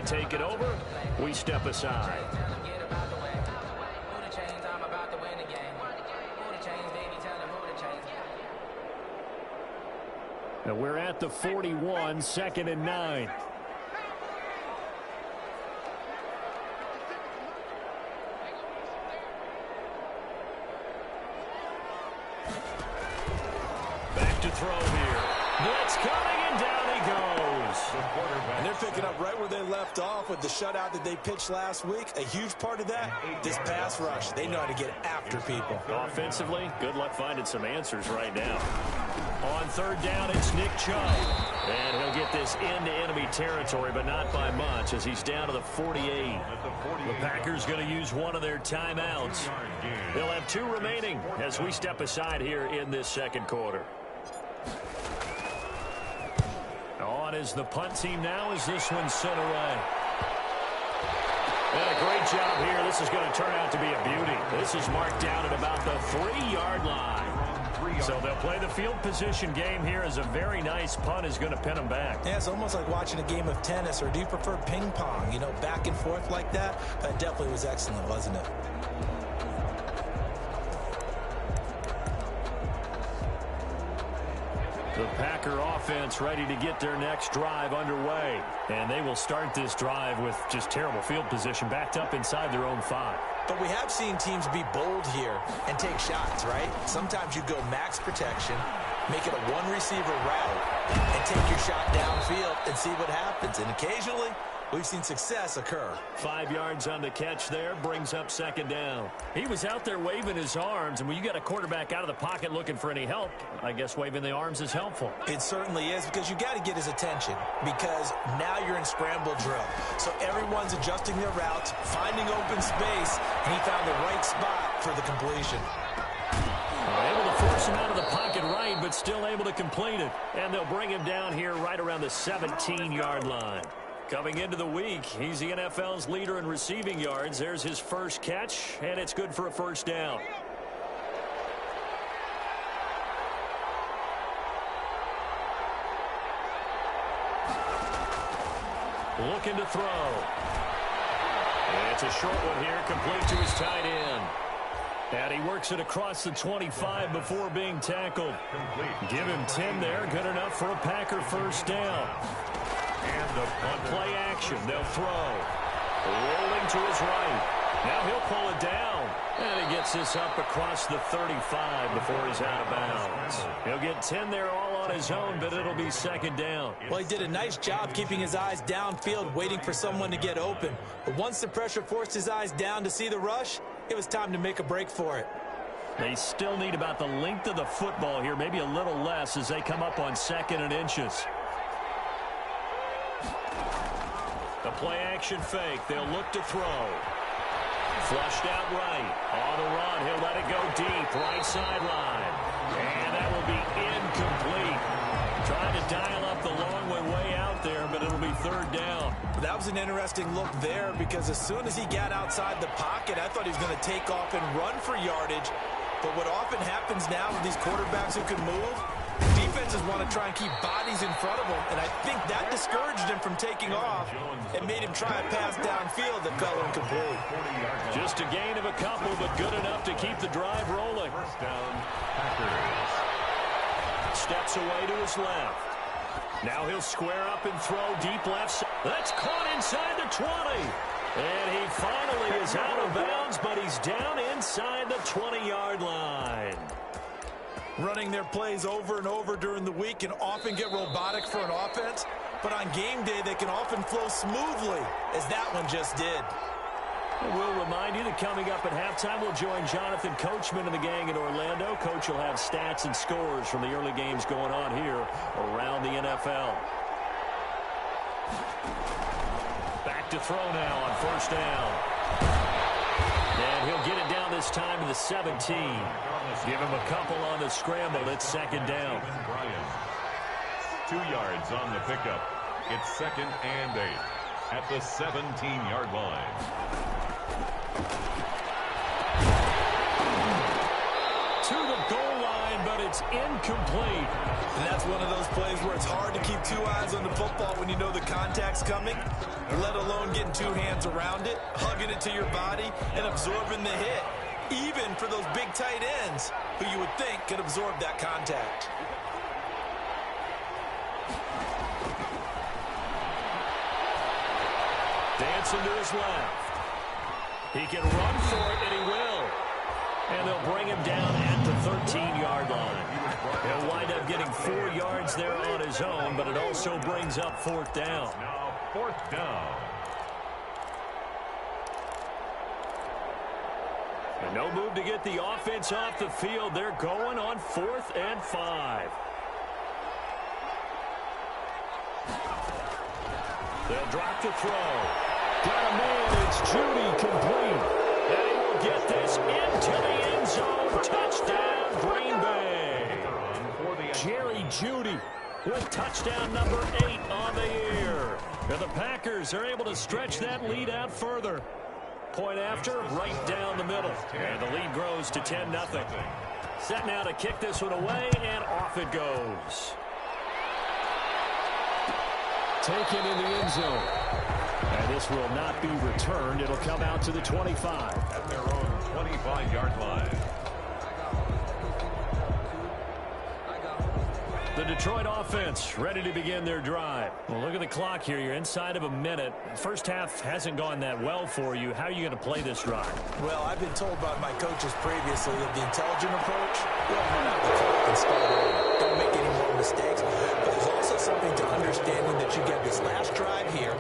take it over. We step aside. Now we're at the 41, 2nd and 9. Back to throw here. Blitz coming, and down he goes. And they're picking up right where they left off with the shutout that they pitched last week. A huge part of that, this pass rush. They know how to get after people. Offensively, good luck finding some answers right now. On 3rd down, it's Nick Chubb. And he'll get this into enemy territory, but not by much, as he's down to the 48. The Packers going to use one of their timeouts. They'll have 2 remaining as we step aside here in this 2nd quarter. On is the punt team now as this one's sent away. And a great job here. This is going to turn out to be a beauty. This is marked down at about the 3-yard line. So they'll play the field position game here as a very nice punt is going to pin them back. Yeah, it's almost like watching a game of tennis, or do you prefer ping pong? You know, back and forth like that? That definitely was excellent, wasn't it? The Packer offense ready to get their next drive underway. And they will start this drive with just terrible field position, backed up inside their own 5. But we have seen teams be bold here and take shots, right? Sometimes you go max protection, make it a one-receiver route, and take your shot downfield and see what happens. And occasionally, we've seen success occur. 5 yards on the catch there, brings up 2nd down. He was out there waving his arms, and when you got a quarterback out of the pocket looking for any help, I guess waving the arms is helpful. It certainly is, because you got to get his attention, because now you're in scramble drill. So everyone's adjusting their routes, finding open space, and he found the right spot for the completion. Able to force him out of the pocket right, but still able to complete it. And they'll bring him down here right around the 17-yard line. Coming into the week, he's the NFL's leader in receiving yards. There's his first catch, and it's good for a 1st down. Looking to throw. It's a short one here, complete to his tight end. And he works it across the 25 before being tackled. Give him 10 there, good enough for a Packer 1st down. And on play action, they'll throw. Rolling to his right. Now he'll pull it down. And he gets this up across the 35 before he's out of bounds. He'll get 10 there all on his own, but it'll be 2nd down. Well, he did a nice job keeping his eyes downfield, waiting for someone to get open. But once the pressure forced his eyes down to see the rush, it was time to make a break for it. They still need about the length of the football here, maybe a little less as they come up on 2nd and inches. The play action fake. They'll look to throw. Flushed out right. On the run. He'll let it go deep. Right sideline. And that will be incomplete. Trying to dial up the long way out there, but it'll be 3rd down. That was an interesting look there, because as soon as he got outside the pocket, I thought he was going to take off and run for yardage. But what often happens now with these quarterbacks who can move, defenses want to try and keep bodies in front of him, and I think that discouraged him from taking off and made him try a pass downfield that fell incomplete. Just a gain of a couple, but good enough to keep the drive rolling. 1st down, Packers. Steps away to his left. Now he'll square up and throw deep left. That's caught inside the 20. And he finally is out of bounds, but he's down inside the 20-yard line. Running their plays over and over during the week can often get robotic for an offense, but on game day they can often flow smoothly, as that one just did. We'll remind you that coming up at halftime, we'll join Jonathan Coachman and the gang in Orlando. Coach will have stats and scores from the early games going on here around the NFL. Back to throw now on 1st down. And he'll get it down this time to the 17. Give him a couple on the scramble. It's 2nd down. 2 yards on the pickup. It's 2nd and 8 at the 17-yard line. to the goal line, but it's incomplete. And that's one of those plays where it's hard to keep two eyes on the football when you know the contact's coming, let alone getting two hands around it, hugging it to your body, and absorbing the hit, even for those big tight ends who you would think could absorb that contact. Dancing to his left. He can run for it, and he will. And they'll bring him down at the 13-yard line. He'll wind up getting 4 yards there on his own, but it also brings up 4th down. Now 4th down. And no move to get the offense off the field. They're going on 4th and 5. They'll drop the throw. Got a man. It's Judy complete. And he will get this into the end zone. Touchdown, Green Bay. Jerry Judy with touchdown number 8 on the year. And the Packers are able to stretch that lead out further. Point after, right down the middle. And the lead grows to 10-0. Set now to kick this one away, and off it goes. Taken in the end zone. And this will not be returned. It'll come out to the 25. At their own 25-yard line. The Detroit offense ready to begin their drive. Well, look at the clock here. You're inside of a minute. First half hasn't gone that well for you. How are you going to play this drive? Well, I've been told by my coaches previously that the intelligent approach, we'll run out the clock and start over. Don't make any more mistakes. But there's also something to understanding that you get this last drive here.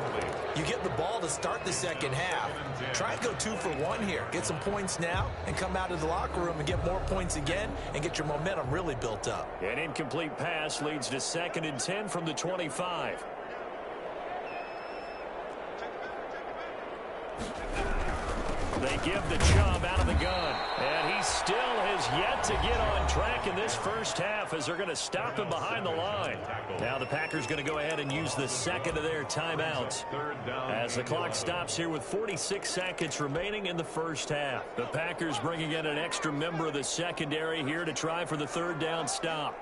You get the ball to start the second half. Try and go 2 for 1 here. Get some points now and come out of the locker room and get more points again and get your momentum really built up. An incomplete pass leads to 2nd and 10 from the 25. They give the Chubb out of the gun. And he still has yet to get on track in this first half as they're going to stop him behind the line. Now the Packers going to go ahead and use the second of their timeouts as the clock stops here with 46 seconds remaining in the first half. The Packers bringing in an extra member of the secondary here to try for the 3rd down stop.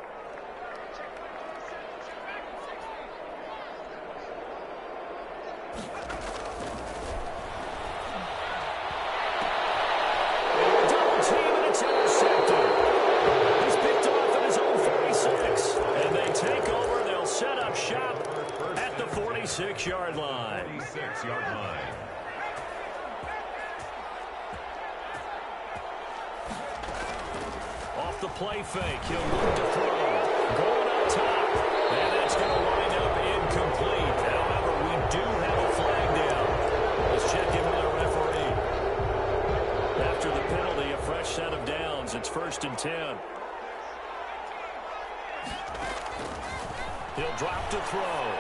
Yard line. 46-yard line. Off the play fake, he'll look to throw. Going up top, and that's going to wind up incomplete. However, we do have a flag down. Let's check in with our referee. After the penalty, a fresh set of downs. It's 1st and 10. He'll drop to throw.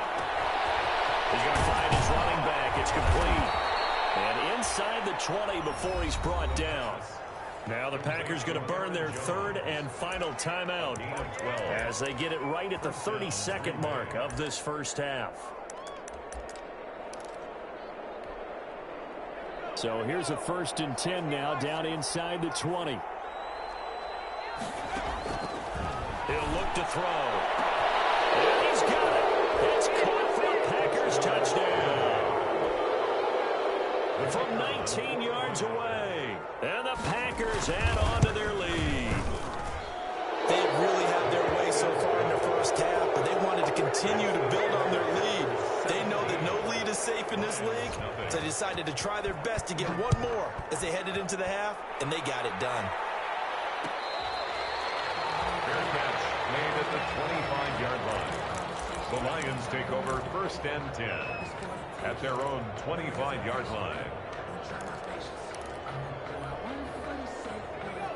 He's going to find his running back. It's complete. And inside the 20 before he's brought down. Now the Packers going to burn their 3rd and final timeout as they get it right at the 32nd mark of this first half. So here's a 1st and 10 now down inside the 20. He'll look to throw. And he's got it. It's caught for a Packers touchdown. From 19 yards away. And the Packers add on to their lead. They really had their way so far in the first half, but they wanted to continue to build on their lead. They know that no lead is safe in this league, so they decided to try their best to get one more as they headed into the half, and they got it done. Fair catch made at the 25-yard line. The Lions take over 1st and 10 at their own 25-yard line.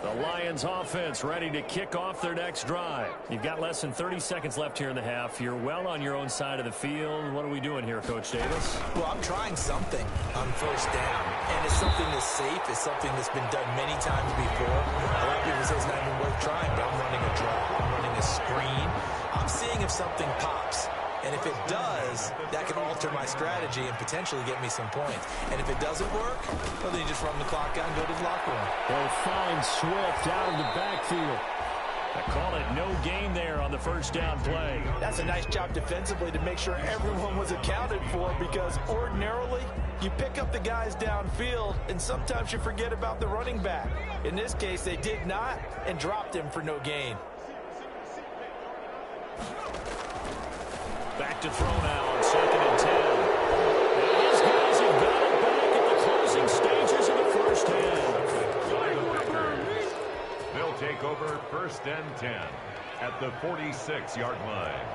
The Lions offense ready to kick off their next drive. You've got less than 30 seconds left here in the half. You're well on your own side of the field. What are we doing here, Coach Davis? Well, I'm trying something on 1st down, and it's something that's safe. It's something that's been done many times before. A lot of people say it's not even worth trying, but I'm running a draw. I'm running a screen. I'm seeing if something pops. And if it does, that can alter my strategy and potentially get me some points. And if it doesn't work, well, then you just run the clock out and go to the locker room. They'll find Swift out of the backfield. I call it no gain there on the first down play. That's a nice job defensively to make sure everyone was accounted for, because ordinarily you pick up the guys downfield and sometimes you forget about the running back. In this case, they did not and dropped him for no gain. Back to throw now on 2nd and 10. And his guys have got it back at the closing stages of the first half. They'll take over 1st and 10 at the 46-yard line.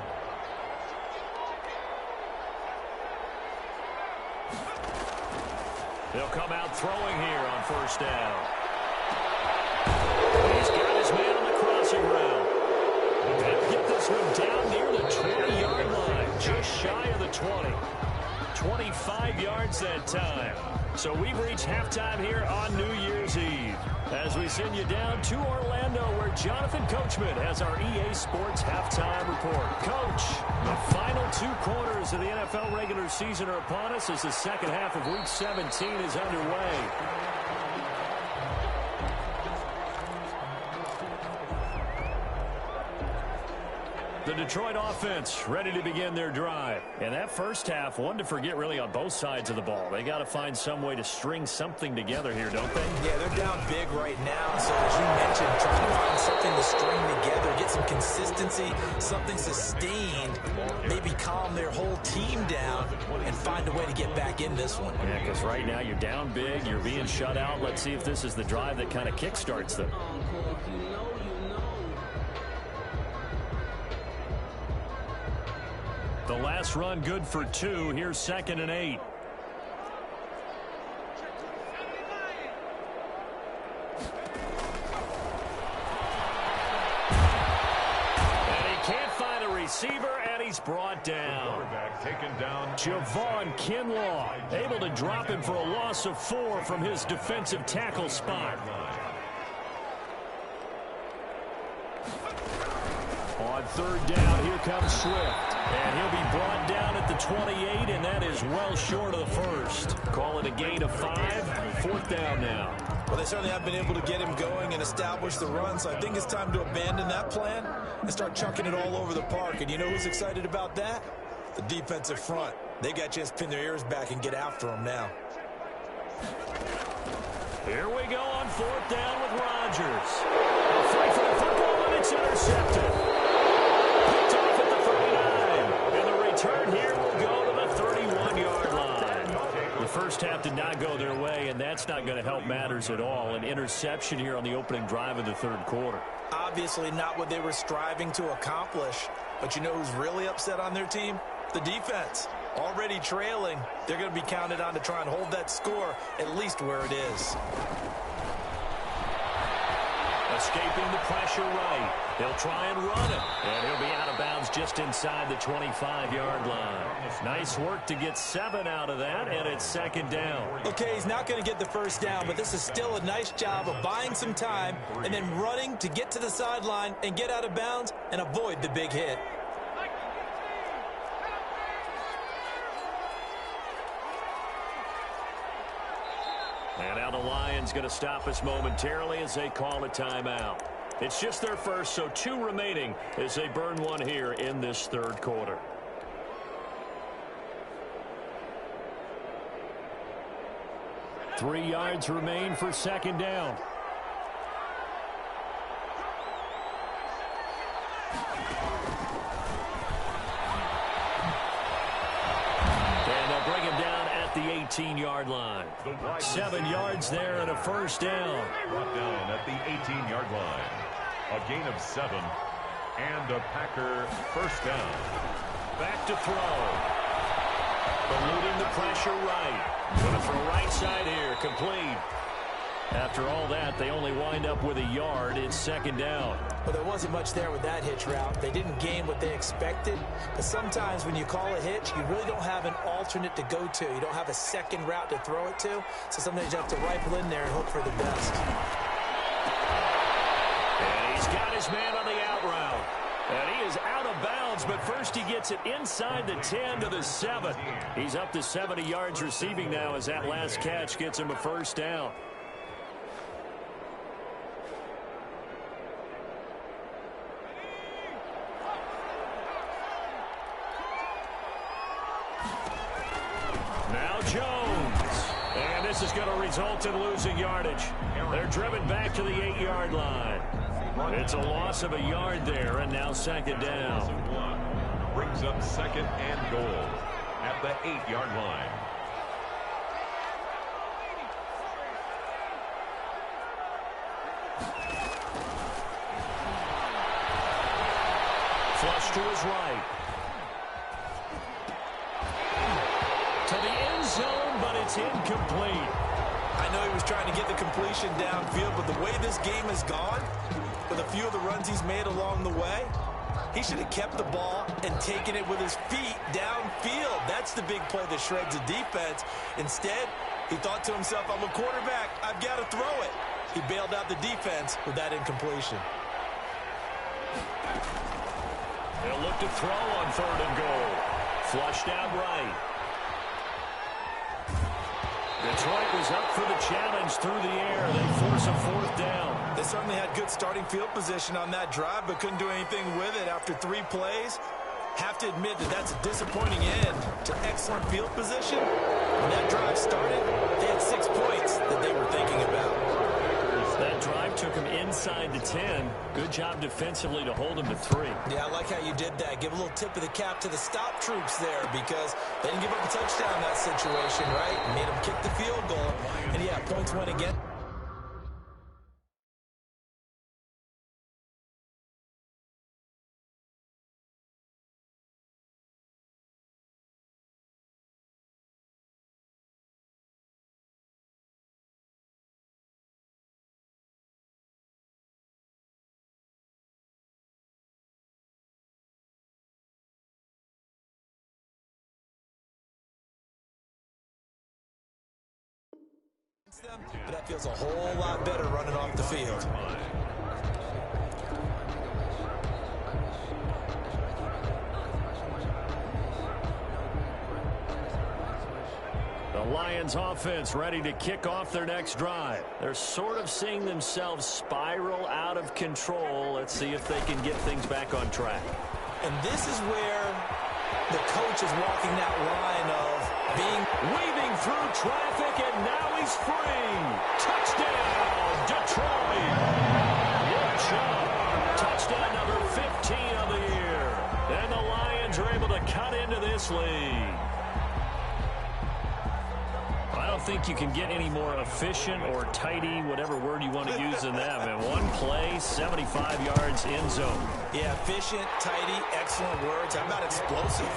They'll come out throwing here on 1st down. He's got his man on the crossing route. And get this one down near the 20-yard line, just shy of the 20. 25 yards that time. So we've reached halftime here on New Year's Eve, as we send you down to Orlando, where Jonathan Coachman has our EA Sports halftime report. Coach, the final 2 quarters of the NFL regular season are upon us as the second half of Week 17 is underway. The Detroit offense ready to begin their drive. And that first half, one to forget really on both sides of the ball. They got to find some way to string something together here, don't they? Yeah, they're down big right now. So as you mentioned, trying to find something to string together, get some consistency, something sustained, maybe calm their whole team down and find a way to get back in this one. Yeah, because right now you're down big, you're being shut out. Let's see if this is the drive that kind of kickstarts them. The last run good for 2. Here's 2nd and 8. And he can't find a receiver, and he's brought down. Quarterback taken down. Javon Kinlaw able to drop him for a loss of 4 from his defensive tackle spot. On 3rd down, here comes Swift. And he'll be brought down at the 28, and that is well short of the first. Call it a gain of 5. 4th down now. Well, they certainly have been able to get him going and establish the run, so I think it's time to abandon that plan and start chucking it all over the park. And you know who's excited about that? The defensive front. They got a chance to pin their ears back and get after him now. Here we go on 4th down with Rodgers. A fight for the football, and it's intercepted. Picked off at the 39. And the return here will go to the 31-yard line. The first half did not go their way, and that's not going to help matters at all. An interception here on the opening drive of the 3rd quarter. Obviously not what they were striving to accomplish. But you know who's really upset on their team? The defense. Already trailing, they're going to be counted on to try and hold that score at least where it is. Escaping the pressure right. They'll try and run it. And he'll be out of bounds just inside the 25-yard line. Nice work to get 7 out of that, and it's 2nd down. Okay, he's not going to get the first down, but this is still a nice job of buying some time and then running to get to the sideline and get out of bounds and avoid the big hit. And now the Lions going to stop us momentarily as they call a timeout. It's just their first, so 2 remaining as they burn one here in this 3rd quarter. Three yards remain for 2nd down. The 18-yard line. 7 yards there and a first down. Brought down at the 18-yard line. A gain of 7 and a Packer first down. Back to throw. Eluding the pressure right. Going to throw right side here. Complete. After all that, they only wind up with a yard. It's 2nd down. Well, there wasn't much there with that hitch route. They didn't gain what they expected. But sometimes when you call a hitch, you really don't have an alternate to go to. You don't have a second route to throw it to. So sometimes you have to rifle in there and hope for the best. And he's got his man on the out route. And he is out of bounds, but first he gets it inside the 10 to the 7. He's up to 70 yards receiving now as that last catch gets him a first down. Now Jones. And this is going to result in losing yardage. They're driven back to the 8-yard line. It's a loss of a yard there, and now second down. Brings up second and goal at the 8-yard line. Flush to his right. To the end zone, but it's incomplete. I know he was trying to get the completion downfield, but the way this game has gone, with a few of the runs he's made along the way, he should have kept the ball and taken it with his feet downfield. That's the big play that shreds the defense. Instead, he thought to himself, I'm a quarterback. I've got to throw it. He bailed out the defense with that incompletion. They'll look to throw on third and goal. Flushed out right. Detroit was up for the challenge through the air. They force a fourth down. They certainly had good starting field position on that drive, but couldn't do anything with it after 3 plays. Have to admit that that's a disappointing end to excellent field position. When that drive started, they had 6 points that they were thinking about. That drive took him inside the 10. Good job defensively to hold him to 3. Yeah, I like how you did that. Give a little tip of the cap to the stop troops there because they didn't give up a touchdown in that situation, right? Made them kick the field goal. And, yeah, points went again. But that feels a whole lot better running off the field. The Lions offense ready to kick off their next drive. They're sort of seeing themselves spiral out of control. Let's see if they can get things back on track. And this is where the coach is walking that line of weaving through traffic, and now he's free. Touchdown, Detroit. Good job. Touchdown number 15 of the year. And the Lions are able to cut into this lead. I don't think you can get any more efficient or tidy, whatever word you want to use in that. Man, one play, 75 yards in zone. Yeah, efficient, tidy, excellent words. How about explosive?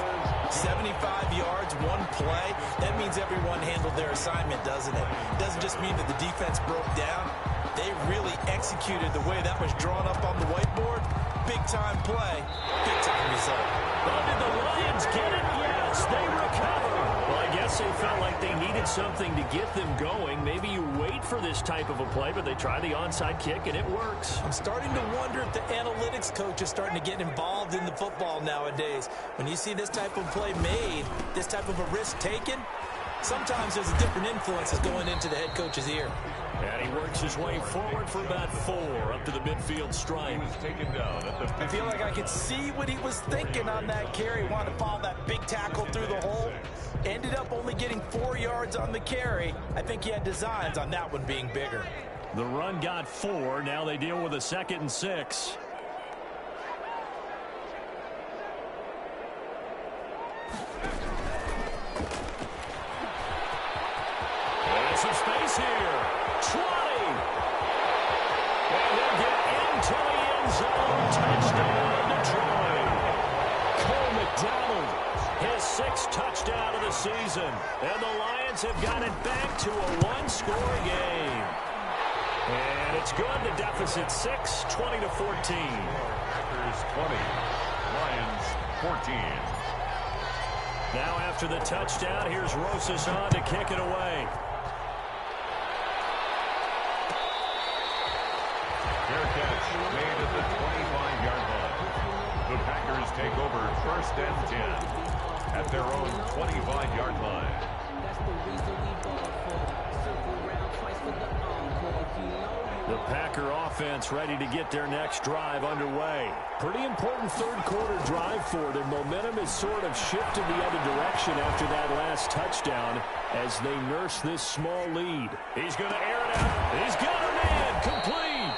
75 yards, one play. That means everyone handled their assignment, doesn't it? It doesn't just mean that the defense broke down. They really executed the way that was drawn up on the whiteboard. Big-time play, big-time result. Well, did the Lions get it? Yes, they recover. Well, I guess they felt like they needed something to get them going. Maybe you wait for this type of a play, but they try the onside kick, and it works. I'm starting to wonder if the analytics coach is starting to get involved in the football nowadays. When you see this type of play made, this type of a risk taken, sometimes there's a different influence that's going into the head coach's ear. And he works his way forward for about 4 up to the midfield stripe. He was taken down at the 50. I feel like I could see what he was thinking on that carry. Wanted to follow that big tackle through the hole. Ended up only getting 4 yards on the carry. I think he had designs on that one being bigger. The run got 4. Now they deal with a 2nd and 6. There's some space here. 20. And they'll get into the end zone. Touchdown, Detroit. Cole McDonald, his 6th touchdown of the season. And the Lions have got it back to a 1-score game. And it's good. The deficit 6, 20 to 14. Packers 20, Lions 14. Now after the touchdown, here's Rosas on to kick it away. Fair catch made at the 25-yard line. The Packers take over 1st and 10 at their own 25-yard line. The Packer offense ready to get their next drive underway. Pretty important third quarter drive for them. Momentum has sort of shifted the other direction after that last touchdown as they nurse this small lead. He's going to air it out. He's got a man complete.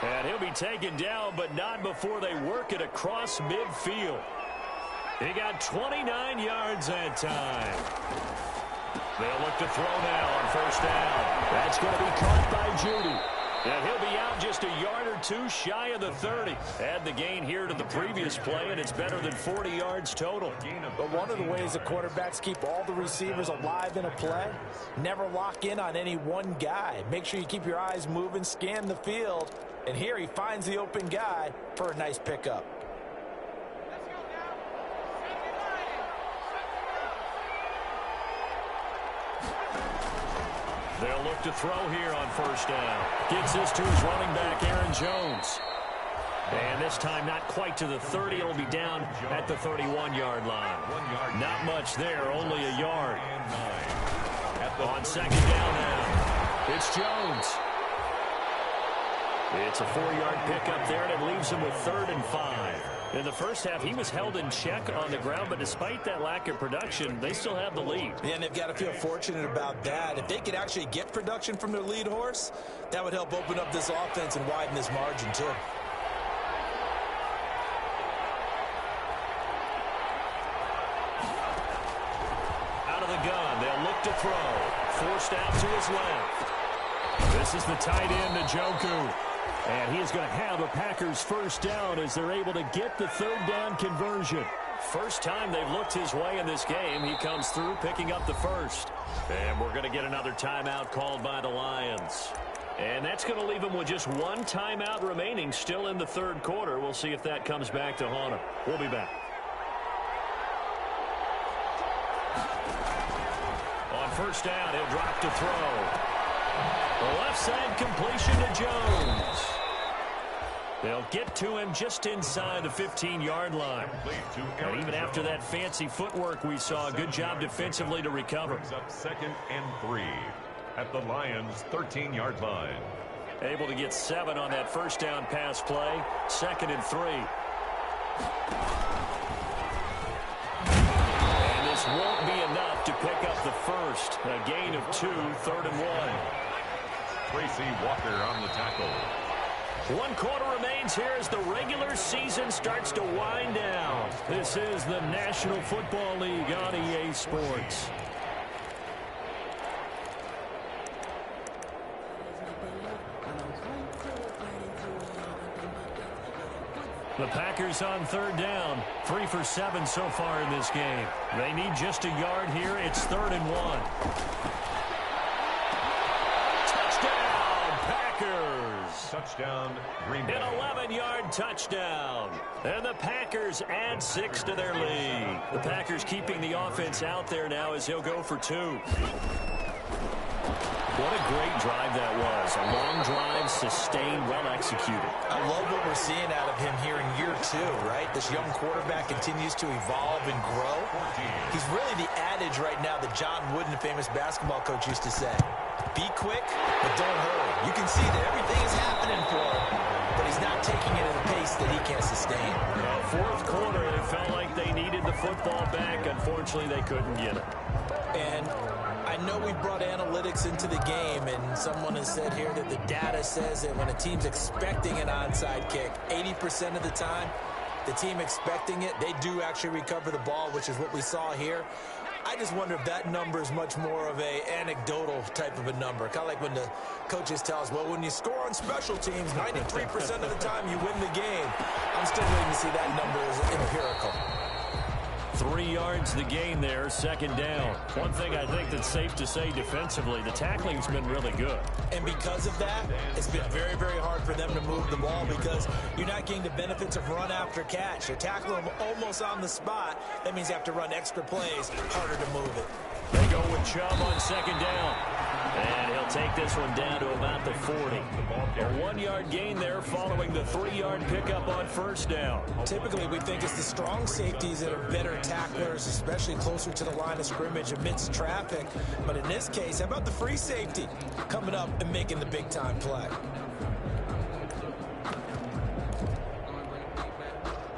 And he'll be taken down, but not before they work it across midfield. He got 29 yards that time. They'll look to throw now on 1st down. That's going to be caught by Judy. And he'll be out just a yard or two shy of the 30. Add the gain here to the previous play, and it's better than 40 yards total. But one of the ways the quarterbacks keep all the receivers alive in a play, never lock in on any one guy. Make sure you keep your eyes moving, scan the field. And here he finds the open guy for a nice pickup. They'll look to throw here on 1st down. Gets this to his running back, Aaron Jones. And this time not quite to the 30. It'll be down at the 31-yard line. Not much there, only a yard. On 2nd down now, it's Jones. It's a 4-yard pickup there, and it leaves him with 3rd and 5. In the first half, he was held in check on the ground, but despite that lack of production, they still have the lead. Yeah, and they've got to feel fortunate about that. If they could actually get production from their lead horse, that would help open up this offense and widen this margin, too. Out of the gun, they'll look to throw. Forced out to his left. This is the tight end, Njoku. And he is going to have a Packers 1st down as they're able to get the 3rd down conversion. First time they've looked his way in this game. He comes through picking up the 1st. And we're going to get another timeout called by the Lions. And that's going to leave him with just one timeout remaining still in the 3rd quarter. We'll see if that comes back to haunt him. We'll be back. On 1st down, he'll drop to throw. The left side completion to Jones. They'll get to him just inside the 15-yard line. And even after that fancy footwork we saw, good job defensively to recover. Up 2nd and 3 at the Lions' 13-yard line. Able to get 7 on that 1st down pass play. 2nd and 3. And this won't be enough to pick up the 1st. A gain of 2, 3rd and 1. Tracy Walker on the tackle. 1 quarter remains here as the regular season starts to wind down. This is the National Football League on EA Sports. The Packers on 3rd down. 3 for 7 so far in this game. They need just a yard here. It's 3rd and 1. Touchdown, Green Bay. An 11-yard touchdown. And the Packers add 6 to their lead. The Packers keeping the offense out there now as he'll go for 2. What a great drive that was. A long drive, sustained, well executed. I love what we're seeing out of him here in year 2, right? This young quarterback continues to evolve and grow. He's really the adage right now that John Wooden, the famous basketball coach, used to say. Be quick, but don't hurry. You can see that everything is happening for him, but he's not taking it at a pace that he can't sustain. 4th quarter, it felt like they needed the football back. Unfortunately, they couldn't get it. And I know we brought analytics into the game, and someone has said here that the data says that when a team's expecting an onside kick, 80% of the time, the team expecting it, they do actually recover the ball, which is what we saw here. I just wonder if that number is much more of a anecdotal type of a number. Kind of like when the coaches tell us, well, when you score on special teams, 93% of the time you win the game. I'm still waiting to see that number as empirical. 3 yards the gain there, 2nd down. One thing I think that's safe to say defensively, the tackling's been really good. And because of that, it's been very, very hard for them to move the ball because you're not getting the benefits of run after catch. You're tackling them almost on the spot. That means you have to run extra plays, harder to move it. They go with Chubb on 2nd down. And he'll take this one down to about the 40. A 1-yard gain there following the 3-yard pickup on first down. Typically, we think it's the strong safeties that are better tacklers, especially closer to the line of scrimmage amidst traffic. But in this case, how about the free safety coming up and making the big-time play?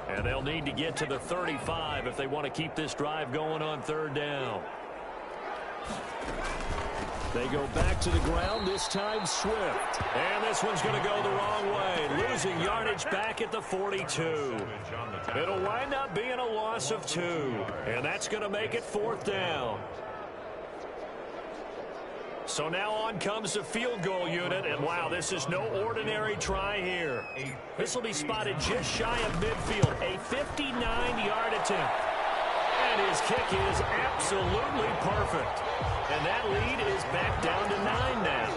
And they'll need to get to the 35 if they want to keep this drive going on third down. They go back to the ground, this time Swift. And this one's going to go the wrong way, losing yardage back at the 42. It'll wind up being a loss of 2, and that's going to make it fourth down. So now on comes the field goal unit, and wow, this is no ordinary try here. This will be spotted just shy of midfield, a 59-yard attempt. And his kick is absolutely perfect. And that lead is back down to 9 now.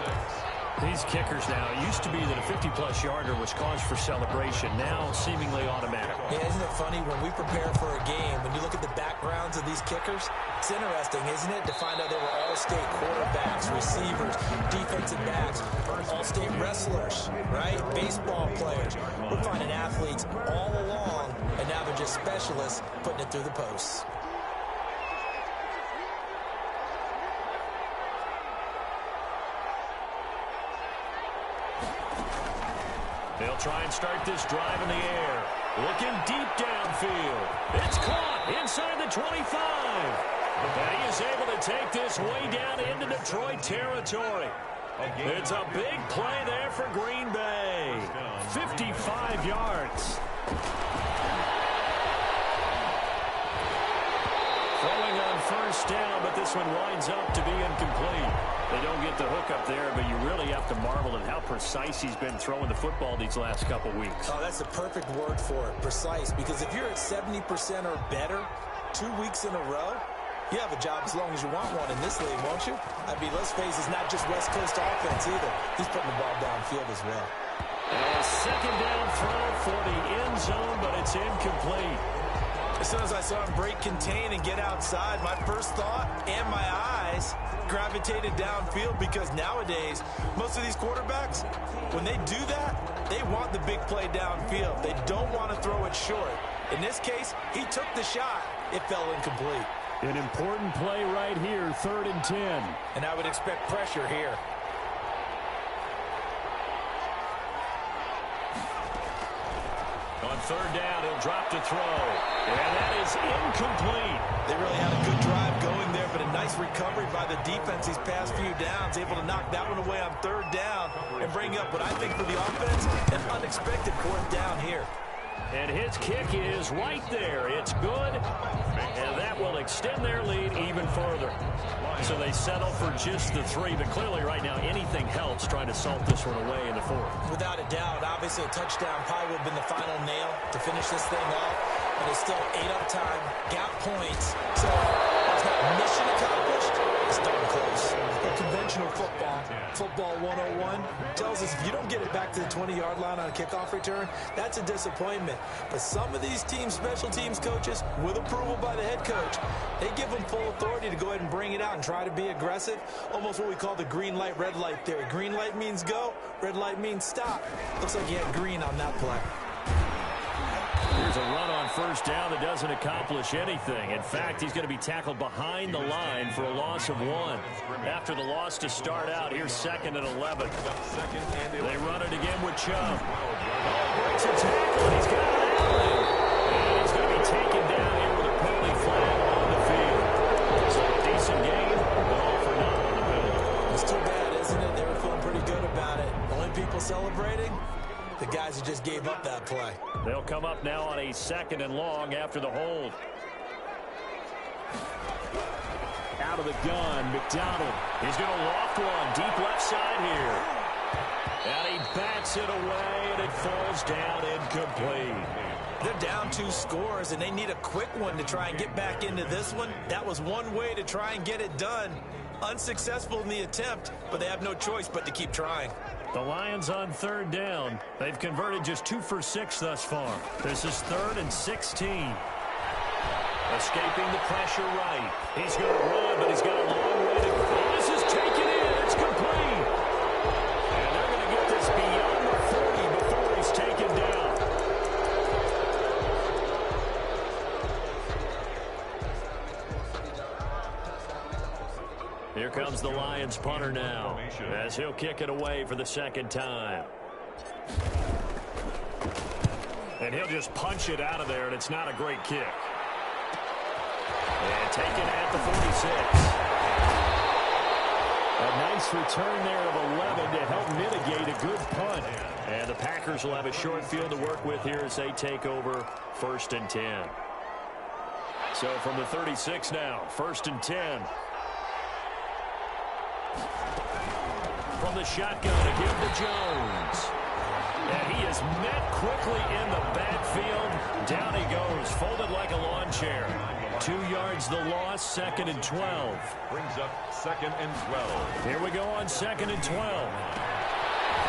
These kickers now, it used to be that a 50-plus yarder was cause for celebration. Now seemingly automatic. Yeah, isn't it funny when we prepare for a game, when you look at the backgrounds of these kickers, it's interesting, isn't it, to find out they were all-state quarterbacks, receivers, defensive backs, all-state wrestlers, right? Baseball players. We're finding athletes all along, and now they're just specialists putting it through the posts. They'll try and start this drive in the air. Looking deep downfield. It's caught inside the 25. And he is able to take this way down into Detroit territory. It's a big play there for Green Bay. 55 yards. Throwing on first down, but this one winds up to be incomplete. They don't get the hook up there, but you really have to marvel at how precise he's been throwing the football these last couple weeks. Oh, that's the perfect word for it, precise, because if you're at 70% or better 2 weeks in a row, you have a job as long as you want one in this league, won't you? I mean, let's face it, it's not just West Coast offense either. He's putting the ball downfield as well. And a second down throw for the end zone, but it's incomplete. As soon as I saw him break contain and get outside, my first thought and my eyes gravitated downfield, because nowadays, most of these quarterbacks, when they do that, they want the big play downfield. They don't want to throw it short. In this case, he took the shot. It fell incomplete. An important play right here, 3rd and 10. And I would expect pressure here. On 3rd down, he'll drop to throw. And that is incomplete. They really had a good drive going there, but a nice recovery by the defense these past few downs, able to knock that one away on 3rd down and bring up what I think for the offense, an unexpected 4th down here. And his kick is right there. It's good, and that will extend their lead even further. So they settle for just the 3, but clearly right now anything helps trying to salt this one away in the 4th. Without a doubt, obviously a touchdown probably would have been the final nail to finish this thing off, but it's still 8 up time, got points, so it's not mission accomplished, it's darn close. But conventional football 101 tells us if you don't get it back to the 20-yard line on a kickoff return, that's a disappointment. But some of these teams, special teams coaches, with approval by the head coach, they give them full authority to go ahead and bring it out and try to be aggressive, almost what we call the green light, red light theory. Green light means go, red light means stop. Looks like he had green on that play. Here's a run on first down that doesn't accomplish anything. In fact, he's going to be tackled behind the line for a loss of 1. After the loss to start out, here's 2nd and 11. They run it again with Chubb. Oh, breaks a tackle, and he's got it out. And he's going to be taken down here with a penalty flag on the field. So a decent game, but all for naught on the penalty. It's too bad, isn't it? They were feeling pretty good about it. Only people celebrating? The guys who just gave up that play. They'll come up now on a 2nd and long after the hold. Out of the gun, McDonald. He's going to loft one deep left side here. And he bats it away, and it falls down incomplete. They're down 2 scores, and they need a quick one to try and get back into this one. That was one way to try and get it done. Unsuccessful in the attempt, but they have no choice but to keep trying. The Lions on 3rd down. They've converted just 2 for 6 thus far. This is 3rd and 16. Escaping the pressure right. He's going to run, but he's got a long way to go. This is taken in. It's complete. punter now, as he'll kick it away for the second time. And he'll just punch it out of there, and it's not a great kick. And taken at the 46. A nice return there of 11 to help mitigate a good punt. And the Packers will have a short field to work with here as they take over 1st and 10. So from the 36 now, 1st and 10. From the shotgun, a give to Jones. And he is met quickly in the backfield. Down he goes, folded like a lawn chair. 2 yards the loss, 2nd and 12. Brings up 2nd and 12. Here we go on 2nd and 12.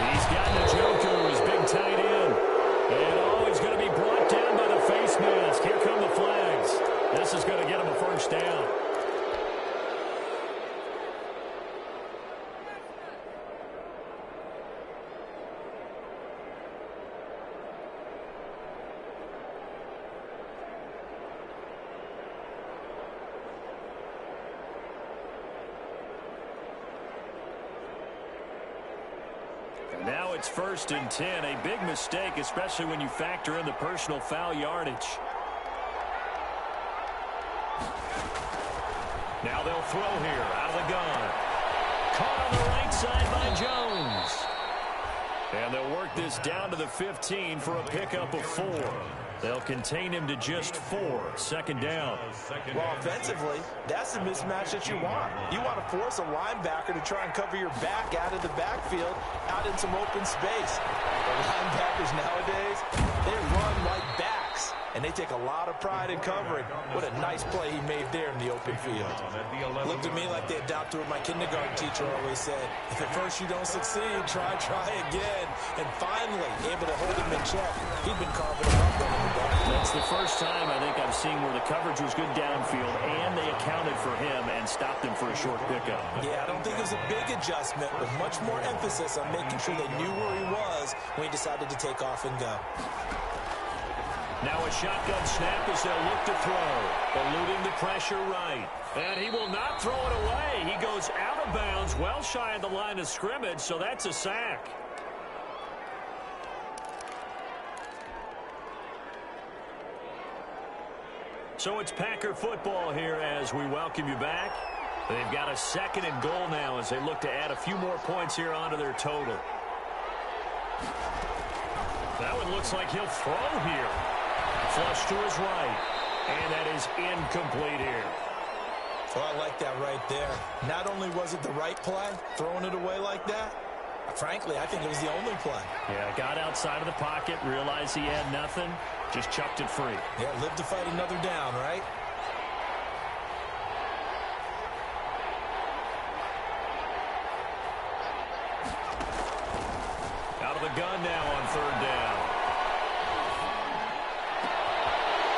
He's got Njoku, his big tight end. And he's going to be brought down by the face mask. Here come the flags. This is going to get him a first down. Now it's 1st and 10. A big mistake, especially when you factor in the personal foul yardage. Now they'll throw here out of the gun. Caught on the right side by Jones. And they'll work this down to the 15 for a pickup of 4. They'll contain him to just 4. 2nd down. Well, offensively, that's the mismatch that you want. You want to force a linebacker to try and cover your back out of the backfield, out in some open space. The linebackers nowadays, they run like backs, and they take a lot of pride in covering. What a nice play he made there in the open field. Looked to me like they adopted what my kindergarten teacher always said. If at first you don't succeed, try again. And finally, able to hold him in check. He'd been carving him up running the ball. That's the first time I think I've seen where the coverage was good downfield, and they accounted for him and stopped him for a short pickup. Yeah, I don't think it was a big adjustment, but much more emphasis on making sure they knew where he was when he decided to take off and go. Now a shotgun snap as they'll look to throw. Eluding the pressure right. And he will not throw it away. He goes out of bounds, well shy of the line of scrimmage, so that's a sack. So it's Packer football here as we welcome you back. They've got a 2nd and goal now as they look to add a few more points here onto their total. That one looks like he'll throw here. Flush to his right. And that is incomplete here. Well, I like that right there. Not only was it the right play, throwing it away like that, frankly, I think it was the only play. Yeah, got outside of the pocket, realized he had nothing, just chucked it free. Yeah, live to fight another down, right? Out of the gun now on 3rd down.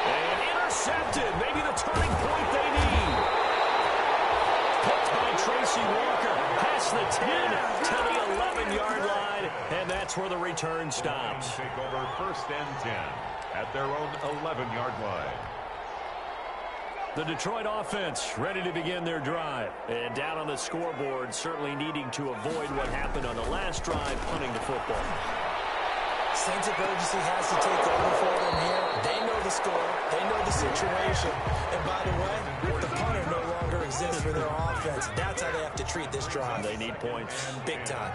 And intercepted. Maybe the turning point they need. Picked by Tracy Walker. Past the 10 to the 11-yard line. And that's where the return stops. Take over 1st and 10 at their own 11-yard line. The Detroit offense ready to begin their drive. And down on the scoreboard, certainly needing to avoid what happened on the last drive, punting the football. Sense of urgency has to take over for them here. They know the score. They know the situation. And by the way, the punter no longer exists for their offense. That's how they have to treat this drive. They need points. Big time.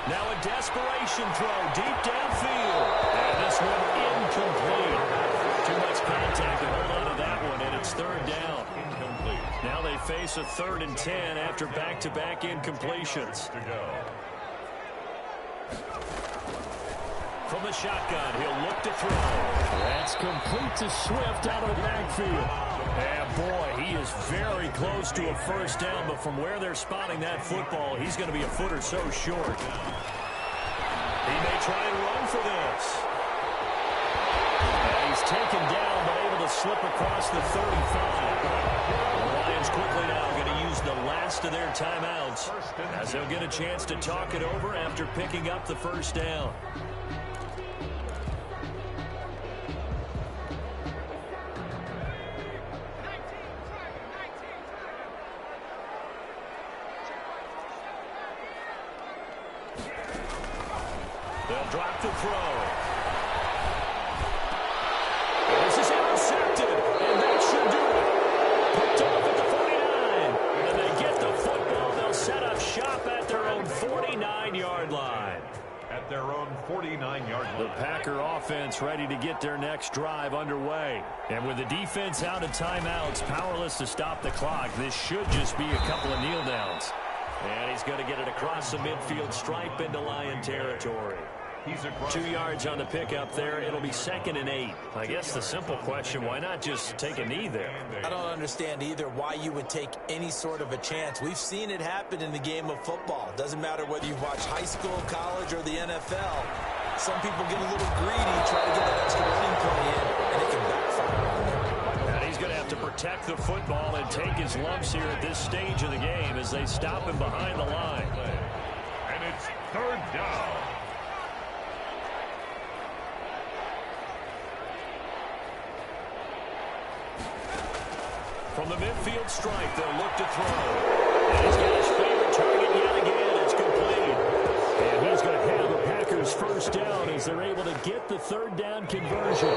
Now a desperation throw deep downfield. And this one incomplete. Too much contact to hold on to that one, and it's 3rd down. Incomplete. Now they face a 3rd and 10 after back-to-back incompletions. To go. From the shotgun, he'll look to throw. That's complete to Swift out of the backfield. And boy, he is very close to a first down, but from where they're spotting that football, he's going to be a foot or so short. He may try and run for this. And he's taken down, but able to slip across the 35. The Lions quickly now going to use the last of their timeouts as they'll get a chance to talk it over after picking up the first down. They'll drop the throw. This is intercepted, and that should do it. Picked off at the 49, and they get the football. They'll set up shop at their own 49-yard line. At their own 49-yard line. The Packer offense ready to get their next drive underway. And with the defense out of timeouts, powerless to stop the clock, this should just be a couple of kneel downs. And he's going to get it across the midfield stripe into Lion territory. 2 yards on the pickup there. It'll be 2nd and 8. I guess the simple question, why not just take a knee there? I don't understand either why you would take any sort of a chance. We've seen it happen in the game of football. Doesn't matter whether you watch high school, college, or the NFL. Some people get a little greedy, try to get that extra running play in, and it can backfire on them. And he's going to have to protect the football and take his lumps here at this stage of the game as they stop him behind the line. And it's 3rd down. From the midfield stripe, they'll look to throw. And he's got his favorite target yet again. It's complete. And he's going to have the Packers first down as they're able to get the 3rd down conversion.